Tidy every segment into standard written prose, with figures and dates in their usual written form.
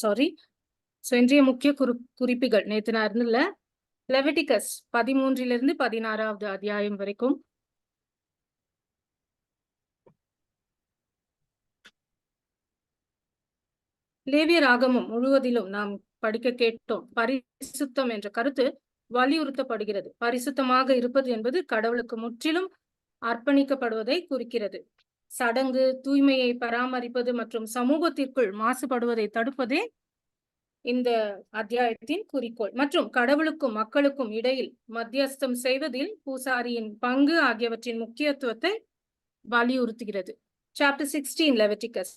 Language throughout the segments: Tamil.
சாரி. இன்றைய முக்கிய குறிப்புகள் நேற்று நான் இருந்துல லெவிட்டிகஸ் 13 16வது அத்தியாயம் வரைக்கும். லேவியர் ஆகமம் முழுவதிலும் நாம் படிக்க கேட்டோம். பரிசுத்தம் என்ற கருத்து வலியுறுத்தப்படுகிறது. பரிசுத்தமாக இருப்பது என்பது கடவுளுக்கு முற்றிலும் அர்ப்பணிக்கப்படுவதை குறிக்கிறது. சடங்கு, தூய்மையை பராமரிப்பது மற்றும் சமூகத்திற்குள் மாசுபடுவதை தடுப்பதே இந்த அத்தியாயத்தின் குறிக்கோள். மற்றும் கடவுளுக்கும் மக்களுக்கும் இடையில் மத்தியஸ்தம் செய்வதில் பூசாரியின் பங்கு ஆகியவற்றின் முக்கியத்துவத்தை வலியுறுத்துகிறது. சாப்டர் 16 லெவிட்டிகஸ்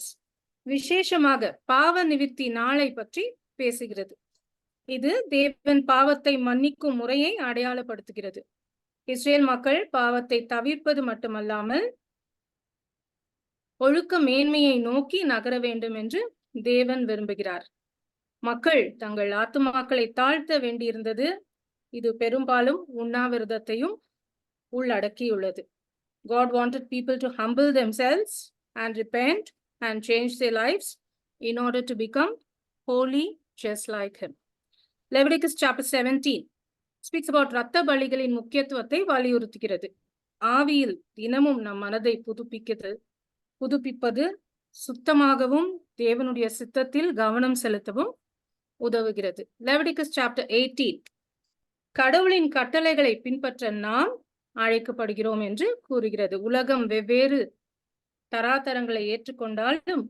விசேஷமாக பாவ நிவிர்த்தி நாளை பற்றி பேசுகிறது. இது தேவன் பாவத்தை மன்னிக்கும் முறையை அடையாளப்படுத்துகிறது. இஸ்ரேல் மக்கள் பாவத்தை தவிர்ப்பது மட்டுமல்லாமல் ஒழுக்க மேன்மையை நோக்கி நகர வேண்டும் என்று தேவன் விரும்புகிறார். மக்கள் தங்கள் ஆத்துமாக்களை தாழ்த்த வேண்டியிருந்தது. இது பெரும்பாலும் உண்ணாவிரதத்தையும் உள்ளடக்கியுள்ளது. God wanted people to humble themselves and repent and change their lives in order to become holy just like him. Leviticus chapter 17 speaks about ரத்த பலிகளின் முக்கியத்துவத்தை வலியுறுத்துகிறது. ஆவியில் தினமும் நம் மனதை புதுப்பிப்பது, சுத்தமாகவும் தேவனுடைய சித்தத்தில் கவனம் செலுத்தவும் உதவுகிறது. Leviticus chapter 18 கடவுளின் கட்டளைகளை பின்பற்ற நாம் அழைக்கப்படுகிறோம் என்று கூறுகிறது. உலகம் வெவ்வேறு தராதரங்களை ஏற்றுக்கொண்டாலும்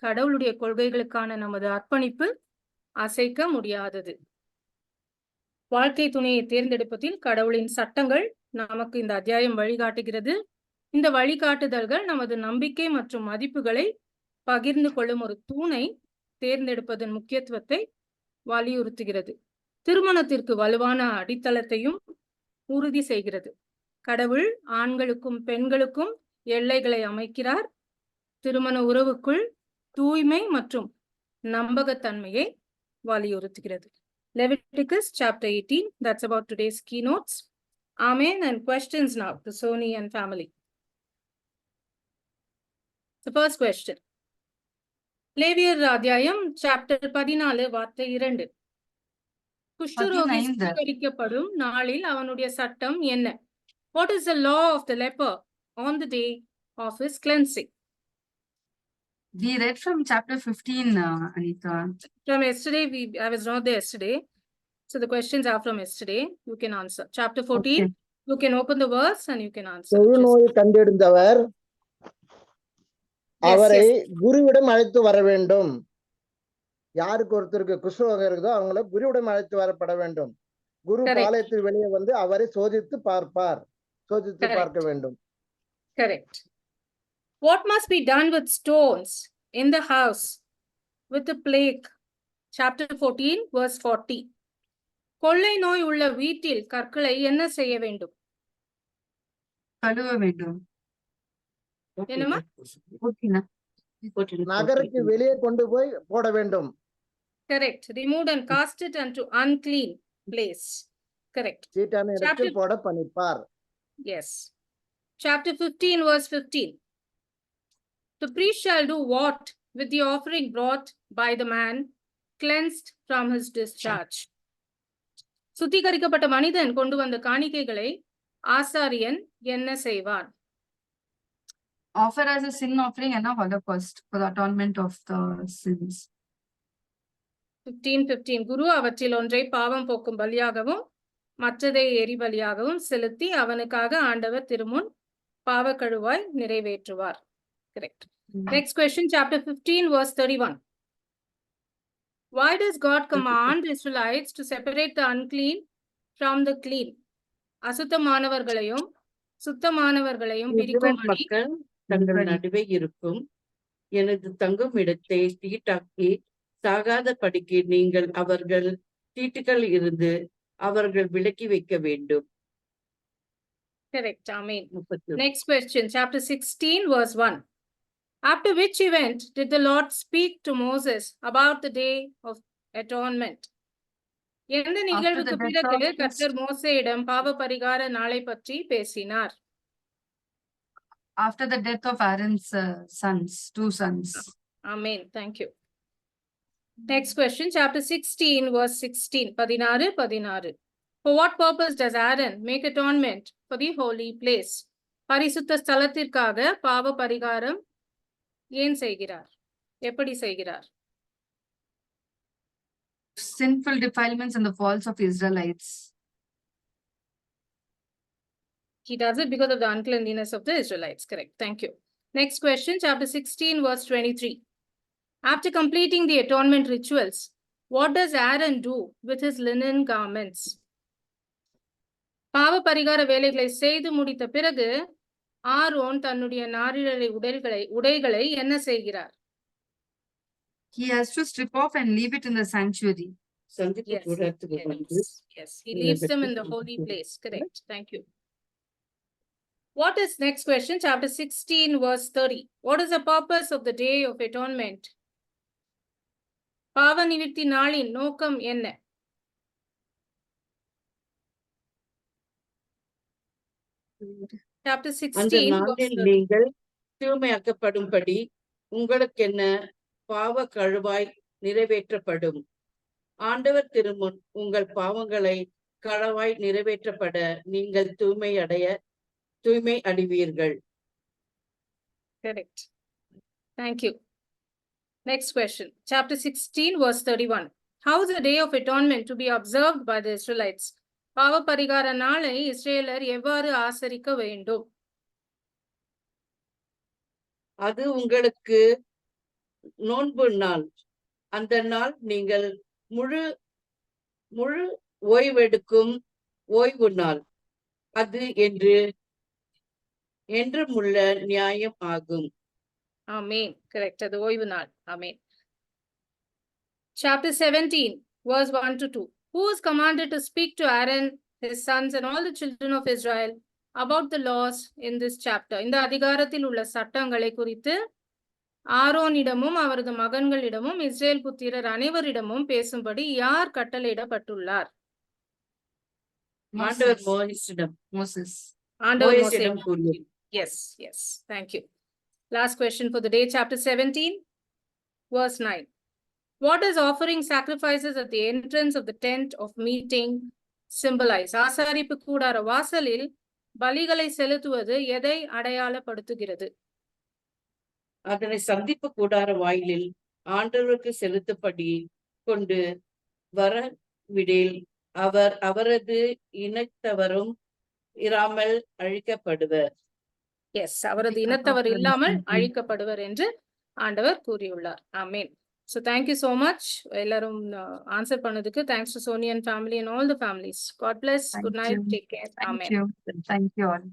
கடவுளுடைய கொள்கைகளுக்கான நமது அர்ப்பணிப்பு அசைக்க முடியாதது. வாழ்க்கை துணையை தேர்ந்தெடுப்பதில் கடவுளின் சட்டங்கள் நமக்கு இந்த அத்தியாயம் வழிகாட்டுகிறது. இந்த வழிகாட்டுதல்கள் நமது நம்பிக்கை மற்றும் மதிப்புகளை பகிர்ந்து கொள்ளும் ஒரு தூணை தேர்ந்தெடுப்பதன் முக்கியத்துவத்தை வலியுறுத்துகிறது. திருமணத்திற்கு வலுவான அடித்தளத்தையும் உறுதி செய்கிறது. கடவுள் ஆண்களுக்கும் பெண்களுக்கும் எல்லைகளை அமைக்கிறார். திருமண உறவுக்குள் தூய்மை மற்றும் நம்பகத்தன்மையை வலியுறுத்துகிறது. Leviticus chapter 18, that's about today's keynotes. Amen. And questions now to Sony and family. The first question. லேவியர் அத்தியாயம் சாப்டர் 14 வார்த்தை 2. குஷ்டரோகி சுத்திகரிக்கப்படும் நாளில் அவனுடைய சட்டம் என்ன? What is the law of the leper on the day of his cleansing? We read from chapter 15, Anita. From yesterday, I was not there yesterday. So the questions are from yesterday. You can answer. Chapter 14, okay. You can open the verse and you can answer. நோய் கண்டெடுத்தவர் அவரை குருவிடம் அழைத்து வர வேண்டும். யாருக்கு ஒருத்தருக்கு குஷ்டரோகம் இருக்குதோ அவங்கள குருவிடம் அழைத்து வரப்பட வேண்டும். குரு பாளையத்தில் வெளியே வந்து அவரை சோதித்து பார்க்க வேண்டும். Correct. What must be done with stones in the house with the plague? Chapter 14 verse 40. கொள்ளை நோய் உள்ள வீட்டில் கற்களை என்ன செய்ய வேண்டும்? கழுவ வேண்டும். என்னமா? நகருக்கு வெளியே கொண்டு போய் போட வேண்டும். Correct. Remove and cast it unto unclean place. Correct. சீட்டான இடத்தில் போட பணிப்பார். Yes. Chapter 15 verse 15. The priest shall do what with the offering brought by the man cleansed from his discharge. சுத்திகரிக்கப்பட்ட மனிதன் கொண்டு வந்த காணிக்கைகளை ஆசாரியன் என்ன செய்வான்? Offer as a sin offering and a holocaust for the atonement of the sins. 15:15 குரு அவற்றில் ஒன்றை பாவம் போக்கும் பலியாகவும் மற்றதை எரிபலியாகவும் செலுத்தி அவனுக்காக ஆண்டவர் திருமுன் பாவக்கழுவாய் நிறைவேற்றுவார். Correct. Next question, chapter 15 verse 31. Why does God command Israelites to separate the unclean from the clean? அசுத்தமானவர்களையும் சுத்தமானவர்களையும் பிரிக்கும் மக்கள் தங்கள் நடுவே இருக்கும் எனது தங்கும் இடத்தை தீட்டாக்கி சாகாத படிக்கு நீங்கள் அவர்கள் தீட்டுகள் இருந்து அவர்கள் விலக்கி வைக்க வேண்டும். Correct. Amen. Next question, chapter 16 verse 1. After which event did the Lord speak to Moses about the day of atonement? எந்த நிகழ்வுக்கு பிறகு கர்த்தர் மோசேயிடம் பாவ பரிகார நாளை பற்றி பேசினார்? After the death of Aaron's sons, 2 sons. Amen. Thank you. Next question, chapter 16, verse 16. 16. For what purpose does Aaron make atonement for the holy place? பரிசுத்த ஸ்தலத்திற்காக பாவ பரிகாரம் ஏன் செய்கிறார்? எப்படி செய்கிறார்? Sinful defilements and the faults of Israelites. He does it because of the uncleanliness of the Israelites. Correct. Thank you. Next question, chapter 16, verse 23. After completing the atonement rituals, what does Aaron do with his linen garments? பாவ பரிகார வேலைகளை செய்து முடித்த பிறகு ஆரோன் தன்னுடைய நாரிழை உடைகளை என்ன செய்கிறார்? He has to strip off and leave it in the sanctuary. சந்திப்பு கூடாரத்துக்கு வந்து Yes, he leaves them in the holy place. Correct. Thank you. What is next question? Chapter 16, verse 30. What is the purpose of the Day of Atonement? பாவ நிவிர்த்தி நாளின் நோக்கம் என்ன? Chapter அந்த 16, verse நாளில் 30. நீங்கள் தூய்மையாக்கப்படும்படி உங்களுக்கென்ன பாவ கழுவாய் நிறைவேற்றப்படும். ஆண்டவர் திருமுன் உங்கள் பாவங்களை களவாய் நிறைவேற்றப்பட நீங்கள் தூய்மை அடைவீர்கள். Correct. Thank you. Next question. Chapter 16, verse 31. How is the Day of Atonement to be observed by the Israelites? பாவ பரிகார நாளை இஸ்ரேலர் எவ்வாறு ஆசரிக்க வேண்டும்? அது உங்களுக்கு நோன்பு நாள். அந்த நாள் நீங்கள் முழு ஓய்வெடுக்கும் ஓய்வு நாள். அது என்றுமுள்ள நியாயம் ஆகும். Amen. Correct. அது ஓய்வு நாள். Amen. Chapter 17, verse 1 to 2. Who is commanded to speak to Aaron, his sons, and all the children of Israel about the laws in this chapter? இந்த அதிகாரத்தில் உள்ள சட்டங்களை குறித்து ஆரோனிடமும் அவரது மகன்களிடமும் இஸ்ரேல் புத்திரர் அனைவரிடமும் பேசும்படி யார் கட்டளையிடப்பட்டுள்ளார்? ஆண்டவர் மோசேயிடம் ஆண்டவர் மோசேயிடம் கூறினார். Yes. Thank you. Last question for the day, chapter 17, verse 9. What does offering sacrifices at the entrance of the tent of meeting symbolize? ஆசாரிப்பு கூடார வாசலில் பலிகளை செலுத்துவது எதை அடையாளப்படுத்துகிறது? அதனை சந்திப்பு கூடார வாயிலில் ஆண்டவருக்கு செலுத்தப்படி கொண்டு வரவிடில் அவரது இனத்தவரும் இராமல் அழிக்கப்படுவர். எஸ், அவரது இனத்தவர் இல்லாமல் அழிக்கப்படுவர் என்று ஆண்டவர் கூறியுள்ளார். ஆமென். So thank you so much. எல்லாரும் ஆன்சர் பண்ணதுக்கு thanks to Sony and family and all the families. God bless. Good night. Take care. Amen. Thank you all.